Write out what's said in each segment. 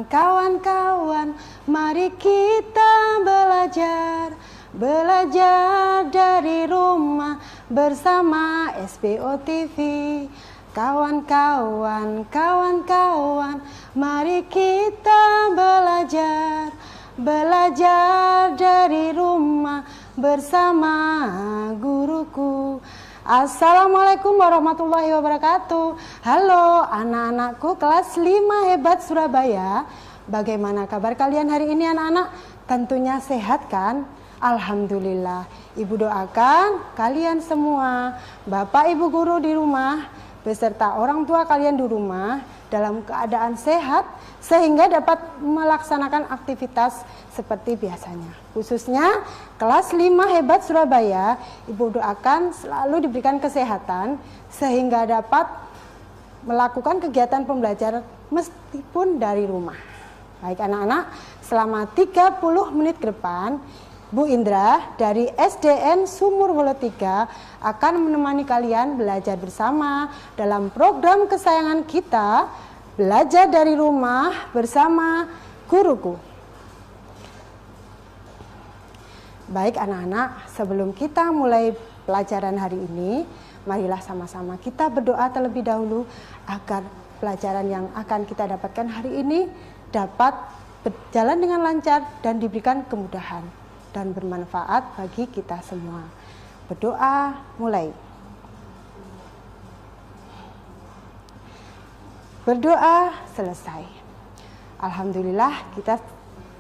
Kawan-kawan, mari kita belajar dari rumah bersama SBO TV. Kawan-kawan, mari kita belajar dari rumah bersama guruku. Assalamualaikum warahmatullahi wabarakatuh. Halo anak-anakku kelas 5 hebat Surabaya. Bagaimana kabar kalian hari ini anak-anak? Tentunya sehat kan? Alhamdulillah. Ibu doakan kalian semua, Bapak Ibu guru di rumah beserta orang tua kalian di rumah dalam keadaan sehat sehingga dapat melaksanakan aktivitas seperti biasanya. Khususnya kelas 5 hebat Surabaya, Ibu doakan selalu diberikan kesehatan sehingga dapat melakukan kegiatan pembelajaran meskipun dari rumah. Baik anak-anak, selama 30 menit ke depan Bu Indra dari SDN Sumur Wolo 3 akan menemani kalian belajar bersama dalam program kesayangan kita, belajar dari rumah bersama guruku. Baik anak-anak, sebelum kita mulai pelajaran hari ini, marilah sama-sama kita berdoa terlebih dahulu agar pelajaran yang akan kita dapatkan hari ini dapat berjalan dengan lancar dan diberikan kemudahan dan bermanfaat bagi kita semua. Berdoa mulai. Berdoa selesai. Alhamdulillah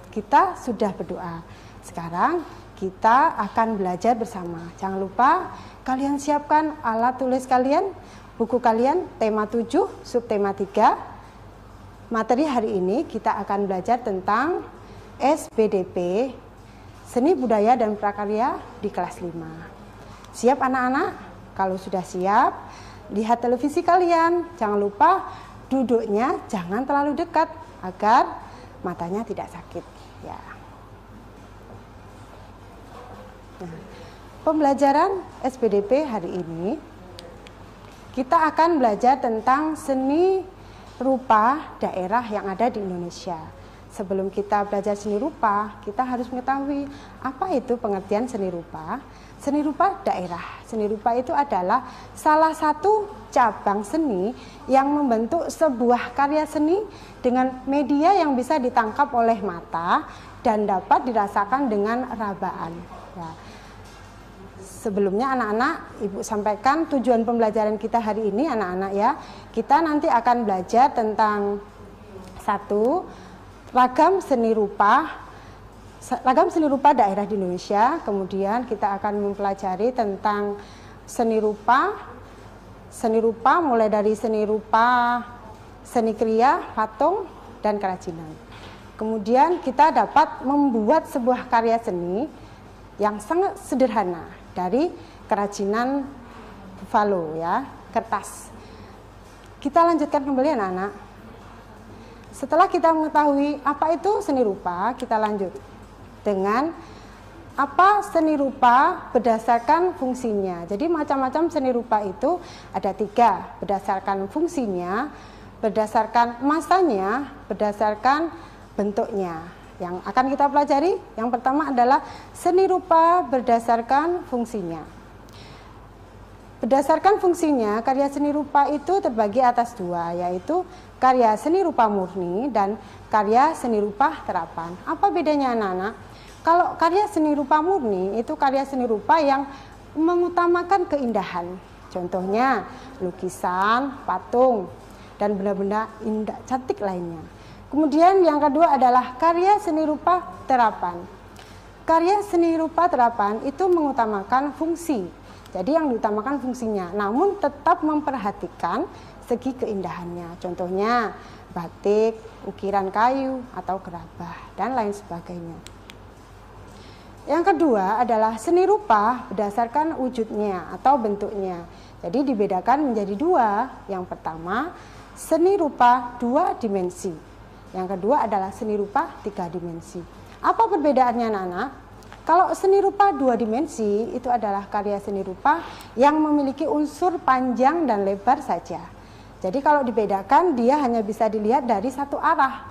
kita sudah berdoa. Sekarang kita akan belajar bersama. Jangan lupa kalian siapkan alat tulis kalian, buku kalian, tema 7, subtema 3. Materi hari ini kita akan belajar tentang SBDP, Seni Budaya dan Prakarya di kelas 5. Siap anak-anak? Kalau sudah siap, lihat televisi kalian. Jangan lupa duduknya jangan terlalu dekat agar matanya tidak sakit. Ya. Nah, pembelajaran SBDP hari ini kita akan belajar tentang seni rupa daerah yang ada di Indonesia. Sebelum kita belajar seni rupa, kita harus mengetahui apa itu pengertian seni rupa. Seni rupa daerah. Seni rupa itu adalah salah satu cabang seni yang membentuk sebuah karya seni dengan media yang bisa ditangkap oleh mata dan dapat dirasakan dengan rabaan. Ya. Sebelumnya anak-anak, Ibu sampaikan tujuan pembelajaran kita hari ini anak-anak ya. Kita nanti akan belajar tentang ragam seni rupa daerah di Indonesia. Kemudian kita akan mempelajari tentang seni rupa mulai dari seni rupa, seni kriya, patung, dan kerajinan. Kemudian kita dapat membuat sebuah karya seni yang sangat sederhana dari kerajinan buffalo ya, kertas. Kita lanjutkan kembali anak-anak. Setelah kita mengetahui apa itu seni rupa, kita lanjut dengan apa seni rupa berdasarkan fungsinya. Jadi macam-macam seni rupa itu ada 3, berdasarkan fungsinya, berdasarkan masanya, berdasarkan bentuknya. Yang akan kita pelajari, yang pertama adalah seni rupa berdasarkan fungsinya. Berdasarkan fungsinya, karya seni rupa itu terbagi atas 2, yaitu karya seni rupa murni dan karya seni rupa terapan. Apa bedanya anak-anak? Kalau karya seni rupa murni itu karya seni rupa yang mengutamakan keindahan. Contohnya lukisan, patung, dan benda-benda indah cantik lainnya. Kemudian yang kedua adalah karya seni rupa terapan. Karya seni rupa terapan itu mengutamakan fungsi. Jadi yang diutamakan fungsinya, namun tetap memperhatikan segi keindahannya. Contohnya batik, ukiran kayu, atau gerabah, dan lain sebagainya. Yang kedua adalah seni rupa berdasarkan wujudnya atau bentuknya. Jadi dibedakan menjadi 2. Yang pertama, seni rupa 2 dimensi. Yang kedua adalah seni rupa 3 dimensi. Apa perbedaannya anak-anak? Kalau seni rupa 2 dimensi itu adalah karya seni rupa yang memiliki unsur panjang dan lebar saja. Jadi kalau dibedakan dia hanya bisa dilihat dari satu arah.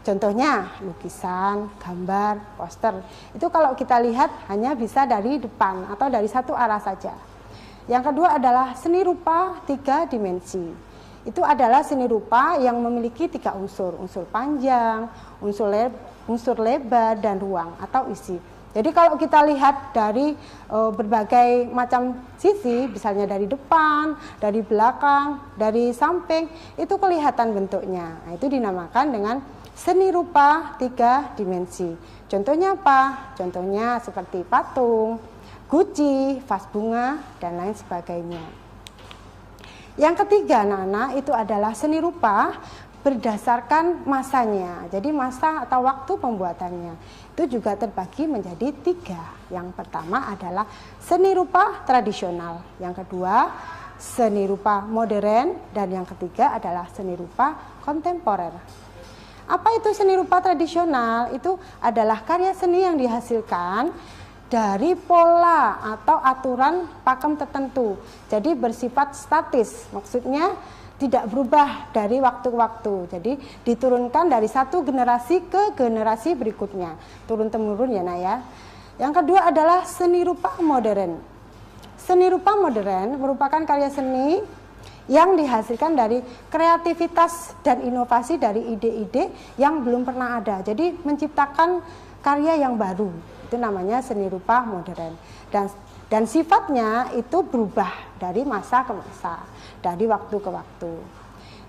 Contohnya lukisan, gambar, poster. Itu kalau kita lihat hanya bisa dari depan atau dari satu arah saja. Yang kedua adalah seni rupa 3 dimensi. Itu adalah seni rupa yang memiliki 3 unsur. Unsur panjang, unsur lebar, dan ruang atau isi. Jadi kalau kita lihat dari berbagai macam sisi, misalnya dari depan, dari belakang, dari samping, itu kelihatan bentuknya. Nah, itu dinamakan dengan seni rupa 3 dimensi. Contohnya apa? Contohnya seperti patung, guci, vas bunga, dan lain sebagainya. Yang ketiga, anak-anak, itu adalah seni rupa berdasarkan masanya. Jadi masa atau waktu pembuatannya itu juga terbagi menjadi 3. Yang pertama adalah seni rupa tradisional, yang kedua seni rupa modern, dan yang ketiga adalah seni rupa kontemporer. Apa itu seni rupa tradisional? Itu adalah karya seni yang dihasilkan dari pola atau aturan pakem tertentu. Jadi bersifat statis, maksudnya tidak berubah dari waktu ke waktu. Jadi diturunkan dari satu generasi ke generasi berikutnya, turun-temurun ya nak ya. Yang kedua adalah seni rupa modern. Seni rupa modern merupakan karya seni yang dihasilkan dari kreativitas dan inovasi dari ide-ide yang belum pernah ada. Jadi menciptakan karya yang baru, itu namanya seni rupa modern. Dan sifatnya itu berubah dari masa ke masa, dari waktu ke waktu.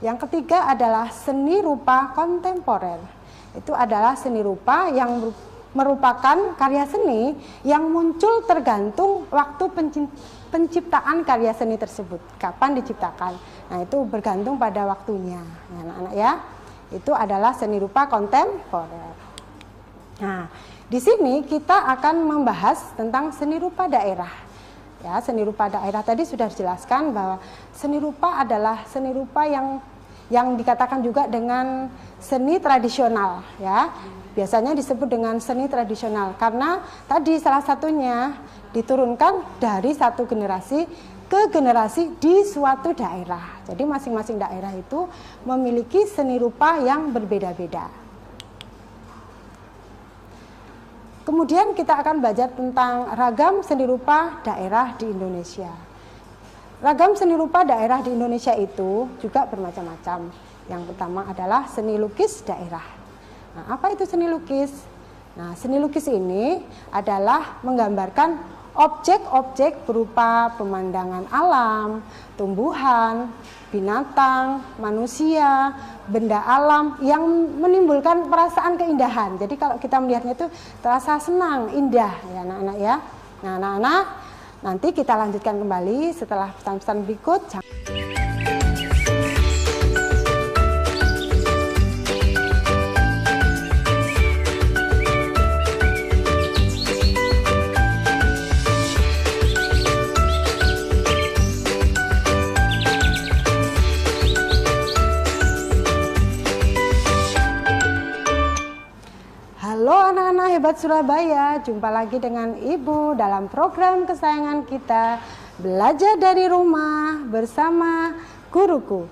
Yang ketiga adalah seni rupa kontemporer. Itu adalah seni rupa yang merupakan karya seni yang muncul tergantung waktu penciptaan karya seni tersebut, kapan diciptakan. Nah, itu bergantung pada waktunya, anak-anak ya. Itu adalah seni rupa kontemporer. Nah, di sini kita akan membahas tentang seni rupa daerah. Ya, seni rupa daerah tadi sudah dijelaskan bahwa seni rupa adalah seni rupa yang dikatakan juga dengan seni tradisional, ya. Biasanya disebut dengan seni tradisional karena tadi salah satunya diturunkan dari satu generasi ke generasi di suatu daerah. Jadi masing-masing daerah itu memiliki seni rupa yang berbeda-beda. Kemudian kita akan belajar tentang ragam seni rupa daerah di Indonesia. Ragam seni rupa daerah di Indonesia itu juga bermacam-macam. Yang pertama adalah seni lukis daerah. Nah, apa itu seni lukis? Nah, seni lukis ini adalah menggambarkan objek-objek berupa pemandangan alam, tumbuhan, binatang, manusia, benda alam yang menimbulkan perasaan keindahan. Jadi kalau kita melihatnya itu terasa senang, indah ya anak-anak ya. Nah, anak-anak, nanti kita lanjutkan kembali setelah pesan-pesan berikut. Halo anak-anak hebat Surabaya, jumpa lagi dengan Ibu dalam program kesayangan kita, Belajar dari Rumah bersama Guruku.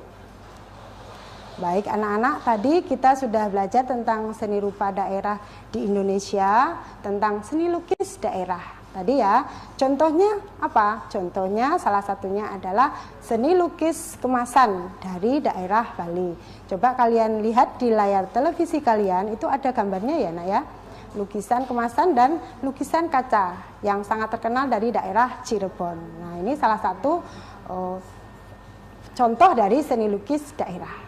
Baik anak-anak, tadi kita sudah belajar tentang seni rupa daerah di Indonesia, tentang seni lukis daerah. Tadi ya, contohnya apa? Contohnya salah satunya adalah seni lukis kemasan dari daerah Bali. Coba kalian lihat di layar televisi kalian, itu ada gambarnya ya nak ya. Lukisan kemasan dan lukisan kaca yang sangat terkenal dari daerah Cirebon. Nah, ini salah satu contoh dari seni lukis daerah.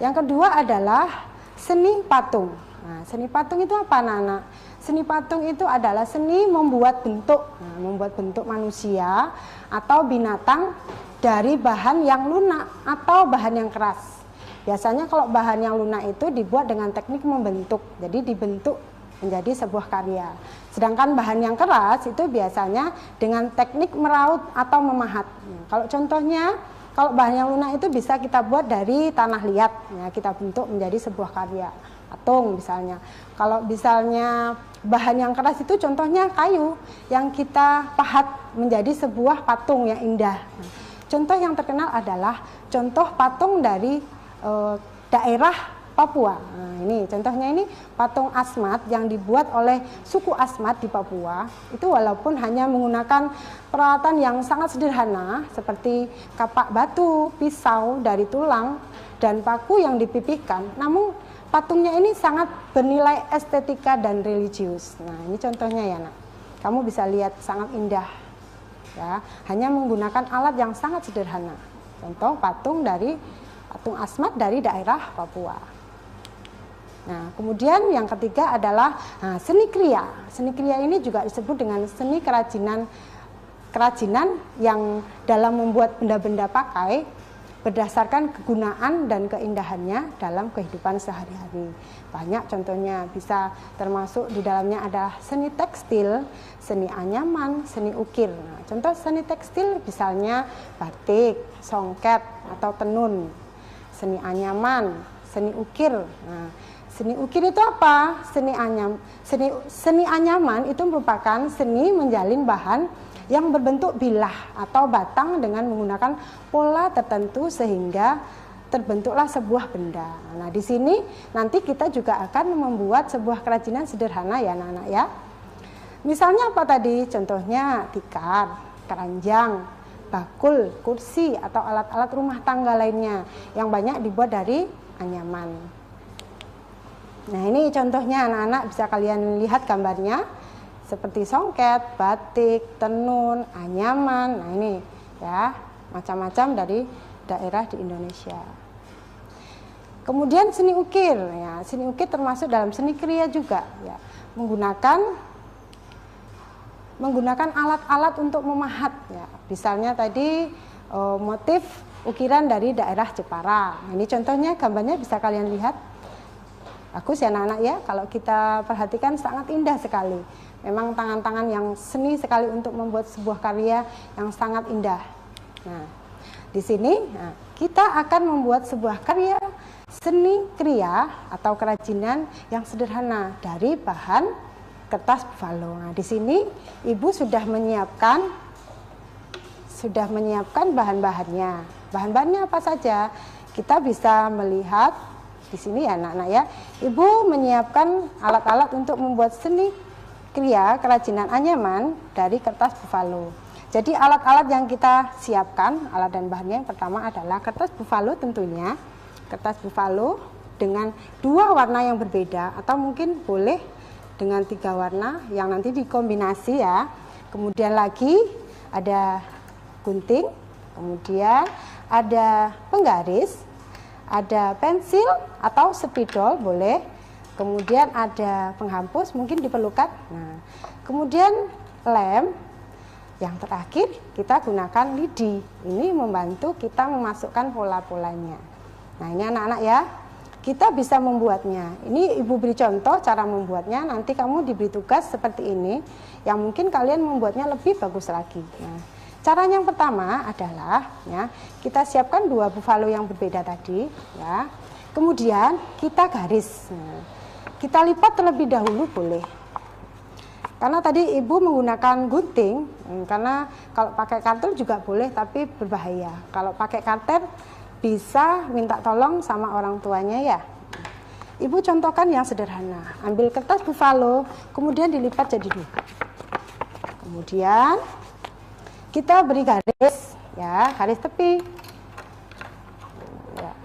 Yang kedua adalah seni patung. Nah, seni patung itu apa anak-anak? Seni patung itu adalah seni membuat bentuk, membuat bentuk manusia atau binatang dari bahan yang lunak atau bahan yang keras. Biasanya kalau bahan yang lunak itu dibuat dengan teknik membentuk, jadi dibentuk menjadi sebuah karya. Sedangkan bahan yang keras itu biasanya dengan teknik meraut atau memahat. Kalau contohnya, kalau bahan yang lunak itu bisa kita buat dari tanah liat, ya, kita bentuk menjadi sebuah karya. Patung misalnya. Kalau misalnya bahan yang keras itu contohnya kayu yang kita pahat menjadi sebuah patung yang indah. Contoh yang terkenal adalah contoh patung dari daerah Papua. Nah, ini contohnya, ini patung Asmat yang dibuat oleh suku Asmat di Papua. Itu walaupun hanya menggunakan peralatan yang sangat sederhana seperti kapak batu, pisau dari tulang, dan paku yang dipipihkan, namun patungnya ini sangat bernilai estetika dan religius. Nah, ini contohnya ya nak, kamu bisa lihat sangat indah ya, hanya menggunakan alat yang sangat sederhana. Contoh patung Asmat dari daerah Papua. Nah, kemudian yang ketiga adalah seni kriya. Seni kriya ini juga disebut dengan seni kerajinan yang dalam membuat benda-benda pakai berdasarkan kegunaan dan keindahannya dalam kehidupan sehari-hari. Banyak contohnya, bisa termasuk di dalamnya adalah seni tekstil, seni anyaman, seni ukir. Nah, contoh seni tekstil misalnya batik, songket atau tenun. Seni anyaman, seni ukir. Nah, seni ukir itu apa? Seni anyaman itu merupakan seni menjalin bahan yang berbentuk bilah atau batang dengan menggunakan pola tertentu sehingga terbentuklah sebuah benda. Nah, di sini nanti kita juga akan membuat sebuah kerajinan sederhana ya anak-anak ya. Misalnya apa tadi? Contohnya tikar, keranjang, bakul, kursi, atau alat-alat rumah tangga lainnya yang banyak dibuat dari anyaman. Nah, ini contohnya anak-anak, bisa kalian lihat gambarnya seperti songket, batik, tenun, anyaman. Nah, ini ya, macam-macam dari daerah di Indonesia. Kemudian seni ukir ya, seni ukir termasuk dalam seni kriya juga ya, menggunakan alat-alat untuk memahat ya. Misalnya tadi motif ukiran dari daerah Jepara. Nah, ini contohnya, gambarnya bisa kalian lihat. Bagus ya anak-anak ya, kalau kita perhatikan sangat indah sekali. Memang tangan-tangan yang seni sekali untuk membuat sebuah karya yang sangat indah. Nah, di sini kita akan membuat sebuah karya seni kriya atau kerajinan yang sederhana dari bahan kertas buffalo. Nah, di sini Ibu sudah menyiapkan bahan-bahannya. Bahan-bahannya apa saja? Kita bisa melihat di sini ya anak-anak ya. Ibu menyiapkan alat-alat untuk membuat seni kriya kerajinan anyaman dari kertas buffalo. Jadi alat-alat yang kita siapkan, alat dan bahannya, yang pertama adalah kertas buffalo tentunya. Kertas buffalo dengan 2 warna yang berbeda, atau mungkin boleh dengan 3 warna yang nanti dikombinasi ya. Kemudian lagi ada gunting, kemudian ada penggaris, ada pensil atau spidol boleh, kemudian ada penghapus mungkin diperlukan. Nah, kemudian lem, yang terakhir kita gunakan lidi. Ini membantu kita memasukkan pola-polanya. Nah, ini anak-anak ya, kita bisa membuatnya. Ini Ibu beri contoh cara membuatnya, nanti kamu diberi tugas seperti ini, yang mungkin kalian membuatnya lebih bagus lagi. Nah, cara yang pertama adalah ya, kita siapkan 2 buffalo yang berbeda tadi ya. Kemudian kita garis. Nah, kita lipat terlebih dahulu boleh. Karena tadi Ibu menggunakan gunting, karena kalau pakai karter juga boleh tapi berbahaya. Kalau pakai karter bisa minta tolong sama orang tuanya ya. Ibu contohkan yang sederhana. Ambil kertas buffalo, kemudian dilipat jadi 2. Kemudian kita beri garis ya, garis tepi. Ya.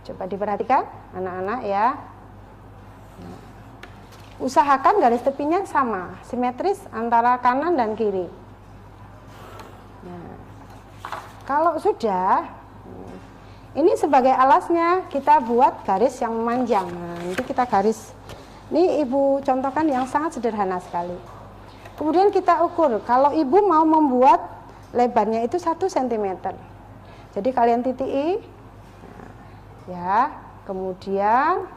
Coba diperhatikan anak-anak ya. Usahakan garis tepinya sama, simetris antara kanan dan kiri. Nah, kalau sudah, ini sebagai alasnya kita buat garis yang memanjang. Nah, nanti kita garis. Ini Ibu contohkan yang sangat sederhana sekali. Kemudian kita ukur. Kalau Ibu mau membuat lebarnya itu 1 cm. Jadi kalian titiki, ya. Kemudian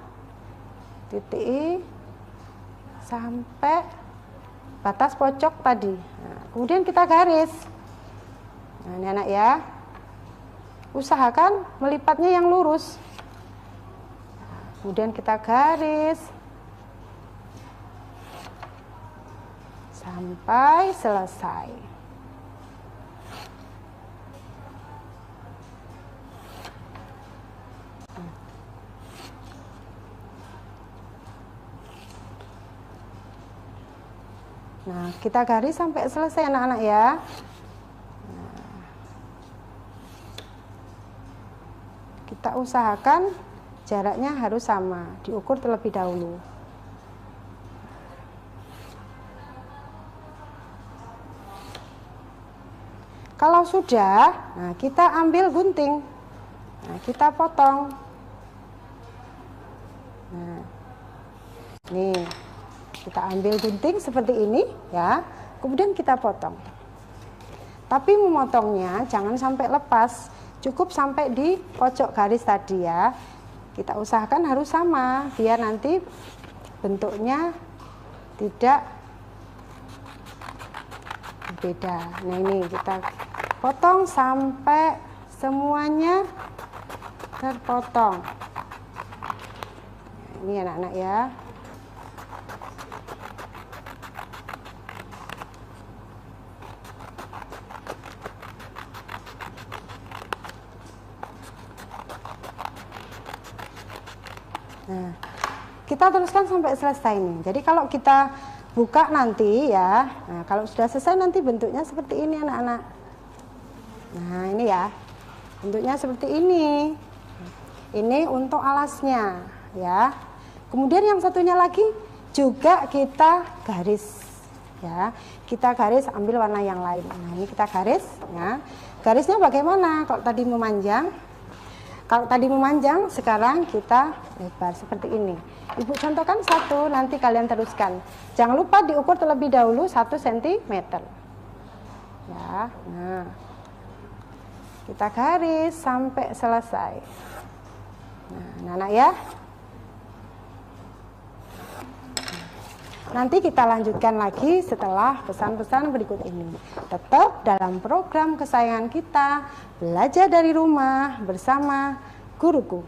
titiki sampai batas pojok tadi. Nah, kemudian kita garis. Nah, ini anak ya, usahakan melipatnya yang lurus. Kemudian kita garis sampai selesai. Nah, kita garis sampai selesai anak-anak ya. Kita usahakan jaraknya harus sama, diukur terlebih dahulu. Kalau sudah, nah kita ambil gunting. Nah, kita potong. Nah, nih, kita ambil gunting seperti ini ya. Kemudian kita potong. Tapi memotongnya jangan sampai lepas, cukup sampai di pojok garis tadi ya. Kita usahakan harus sama, biar nanti bentuknya tidak beda. Nah, ini kita potong sampai semuanya terpotong. Ini anak-anak ya. Nah, kita teruskan sampai selesai nih. Jadi kalau kita buka nanti ya, nah kalau sudah selesai nanti bentuknya seperti ini anak-anak. Nah, ini ya, bentuknya seperti ini. Ini untuk alasnya ya. Kemudian yang satunya lagi juga kita garis ya. Kita garis ambil warna yang lain. Nah, ini kita garis ya. Garisnya bagaimana? Kalau tadi memanjang, sekarang kita lebar seperti ini. Ibu contohkan satu, nanti kalian teruskan. Jangan lupa diukur terlebih dahulu 1 cm. Ya, nah. Kita garis sampai selesai. Nah, anak ya. Nanti kita lanjutkan lagi setelah pesan-pesan berikut ini. Tetap dalam program kesayangan kita, belajar dari rumah bersama guruku.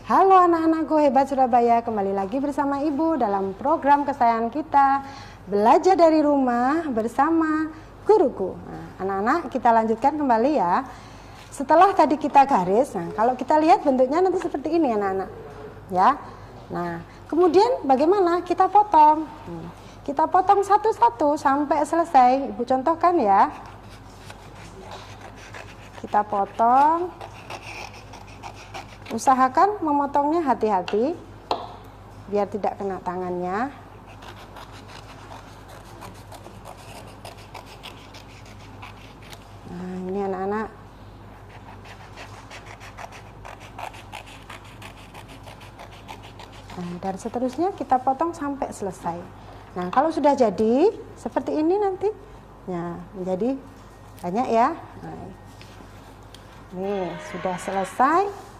Halo anak-anakku hebat Surabaya, kembali lagi bersama Ibu dalam program kesayangan kita, belajar dari rumah bersama guruku. Nah, anak-anak kita lanjutkan kembali ya. Setelah tadi kita garis, nah kalau kita lihat bentuknya nanti seperti ini anak-anak ya. Nah, kemudian bagaimana? Kita potong. Kita potong satu-satu sampai selesai. Ibu contohkan ya. Kita potong. Usahakan memotongnya hati-hati biar tidak kena tangannya. Nah, ini anak-anak. Nah, dan seterusnya kita potong sampai selesai. Nah, kalau sudah jadi seperti ini nanti, ya menjadi banyak ya. Nah, ini sudah selesai.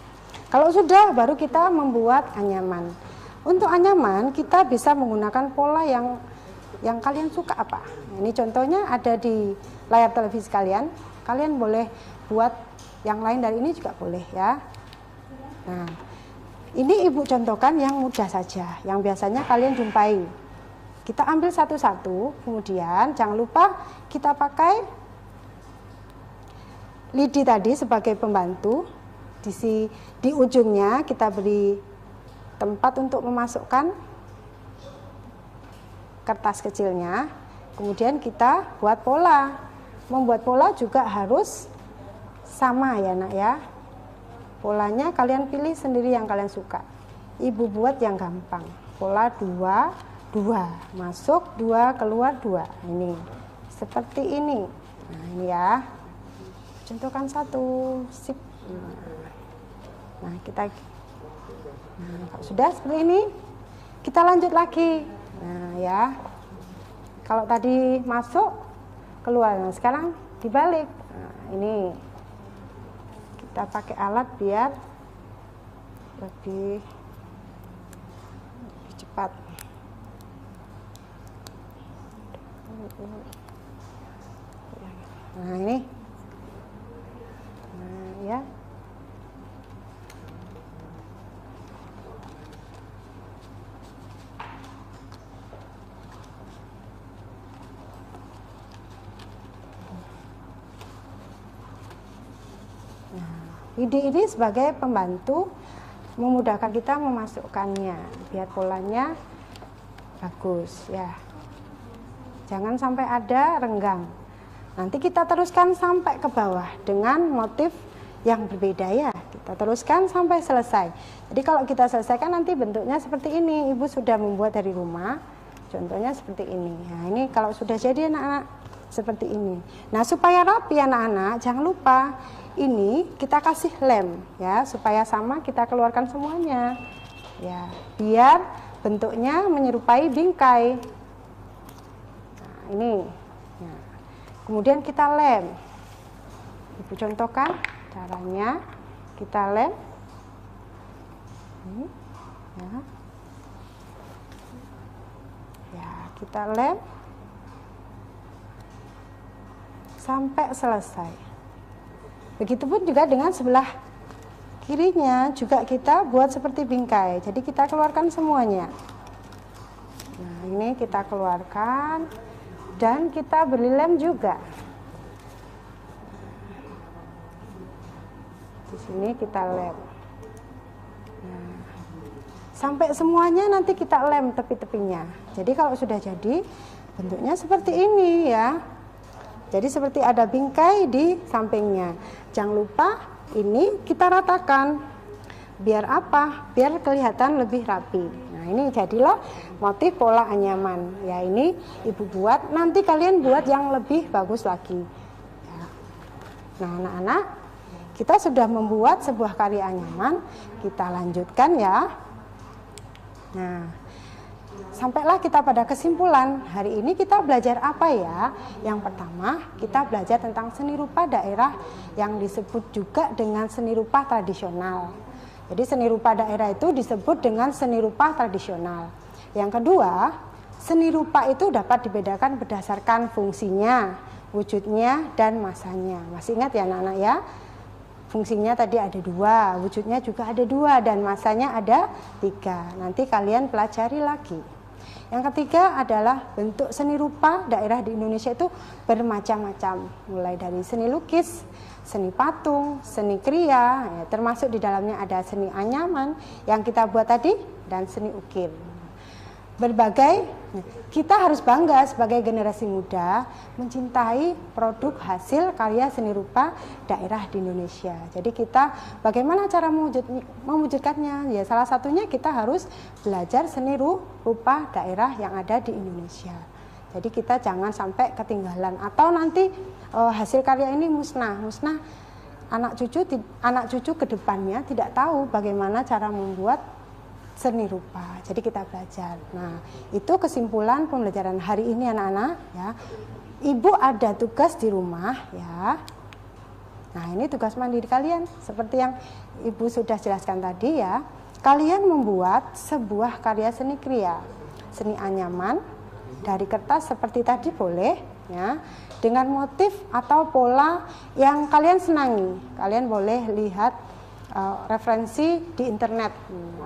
Kalau sudah, baru kita membuat anyaman. Untuk anyaman, kita bisa menggunakan pola yang kalian suka apa. Ini contohnya ada di layar televisi kalian. Kalian boleh buat yang lain dari ini juga boleh ya. Nah, ini Ibu contohkan yang mudah saja, yang biasanya kalian jumpai. Kita ambil satu-satu, kemudian jangan lupa kita pakai lidi tadi sebagai pembantu. Di ujungnya kita beri tempat untuk memasukkan kertas kecilnya. Kemudian kita buat pola. Membuat pola juga harus sama ya nak ya. Polanya kalian pilih sendiri yang kalian suka. Ibu buat yang gampang. Pola 2, 2. Masuk 2, keluar 2. Ini. Seperti ini. Nah ini ya. Contohkan satu. Sip. Nah, kalau sudah seperti ini, kita lanjut lagi. Nah, ya. Kalau tadi masuk, keluar. Nah, sekarang dibalik. Nah, ini kita pakai alat biar lebih cepat. Nah, ini. ya. Ide ini sebagai pembantu memudahkan kita memasukkannya biar polanya bagus ya. Jangan sampai ada renggang. Nanti kita teruskan sampai ke bawah dengan motif yang berbeda ya. Kita teruskan sampai selesai. Jadi kalau kita selesaikan nanti bentuknya seperti ini. Ibu sudah membuat dari rumah. Contohnya seperti ini. Nah, ini kalau sudah jadi anak-anak seperti ini. Nah, supaya rapi anak-anak, jangan lupa ini kita kasih lem ya, supaya sama kita keluarkan semuanya ya, biar bentuknya menyerupai bingkai. Nah, ini ya. Kemudian kita lem. Ibu contohkan caranya. Kita lem ini ya. Ya, kita lem sampai selesai. Begitupun juga dengan sebelah kirinya juga kita buat seperti bingkai. Jadi kita keluarkan semuanya. Nah, ini kita keluarkan dan kita beri lem juga. Di sini kita lem. Nah, sampai semuanya nanti kita lem tepi-tepinya. Jadi kalau sudah jadi bentuknya seperti ini ya. Jadi seperti ada bingkai di sampingnya. Jangan lupa ini kita ratakan. Biar apa? Biar kelihatan lebih rapi. Nah, ini jadilah motif pola anyaman. Ya, ini ibu buat. Nanti kalian buat yang lebih bagus lagi. Ya. Nah, anak-anak, kita sudah membuat sebuah karya anyaman. Kita lanjutkan ya. Nah, sampailah kita pada kesimpulan. Hari ini kita belajar apa ya? Yang pertama, kita belajar tentang seni rupa daerah yang disebut juga dengan seni rupa tradisional. Jadi seni rupa daerah itu disebut dengan seni rupa tradisional. Yang kedua, seni rupa itu dapat dibedakan berdasarkan fungsinya, wujudnya, dan masanya. Masih ingat ya anak-anak ya? Fungsinya tadi ada 2, wujudnya juga ada 2, dan masanya ada 3. Nanti kalian pelajari lagi. Yang ketiga adalah bentuk seni rupa daerah di Indonesia itu bermacam-macam. Mulai dari seni lukis, seni patung, seni kriya, ya, termasuk di dalamnya ada seni anyaman yang kita buat tadi, dan seni ukir. Berbagai, kita harus bangga sebagai generasi muda mencintai produk hasil karya seni rupa daerah di Indonesia. Jadi kita bagaimana cara mewujudkannya? Ya, salah satunya kita harus belajar seni rupa daerah yang ada di Indonesia. Jadi kita jangan sampai ketinggalan atau nanti hasil karya ini musnah. Anak cucu ke depannya tidak tahu bagaimana cara membuat seni rupa. Jadi kita belajar. Nah, itu kesimpulan pembelajaran hari ini anak-anak ya. Ibu ada tugas di rumah ya. Nah, ini tugas mandiri kalian seperti yang Ibu sudah jelaskan tadi ya. Kalian membuat sebuah karya seni kriya, seni anyaman dari kertas seperti tadi boleh ya, dengan motif atau pola yang kalian senangi. Kalian boleh lihat referensi di internet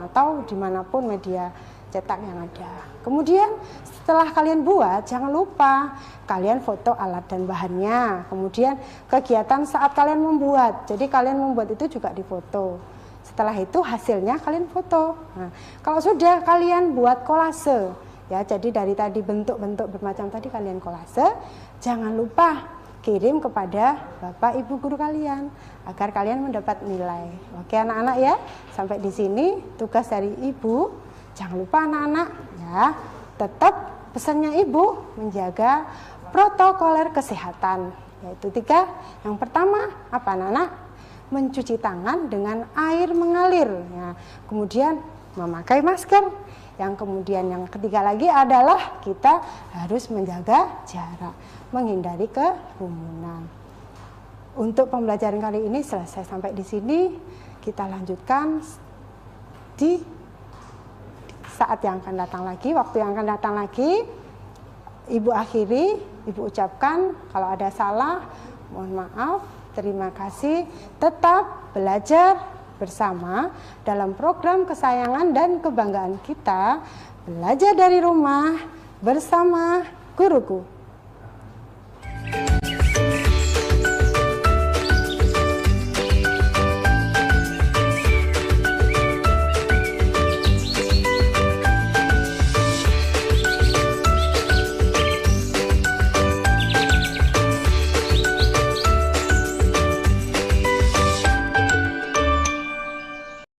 atau dimanapun media cetak yang ada. Kemudian setelah kalian buat, jangan lupa kalian foto alat dan bahannya. Kemudian kegiatan saat kalian membuat, jadi kalian membuat itu juga difoto. Setelah itu hasilnya kalian foto. Nah, kalau sudah kalian buat kolase ya, jadi dari tadi bentuk-bentuk bermacam tadi kalian kolase, jangan lupa kirim kepada Bapak Ibu guru kalian agar kalian mendapat nilai. Oke anak-anak ya, sampai di sini tugas dari Ibu. Jangan lupa anak-anak ya, tetap pesannya Ibu menjaga protokoler kesehatan, yaitu 3. Yang pertama apa anak-anak? Mencuci tangan dengan air mengalir ya. Kemudian memakai masker. Yang kemudian yang ketiga lagi adalah kita harus menjaga jarak, menghindari kerumunan. Untuk pembelajaran kali ini selesai sampai di sini. Kita lanjutkan di saat yang akan datang lagi, waktu yang akan datang lagi. Ibu akhiri, Ibu ucapkan kalau ada salah, mohon maaf. Terima kasih. Tetap belajar bersama dalam program kesayangan dan kebanggaan kita, belajar dari rumah bersama guruku.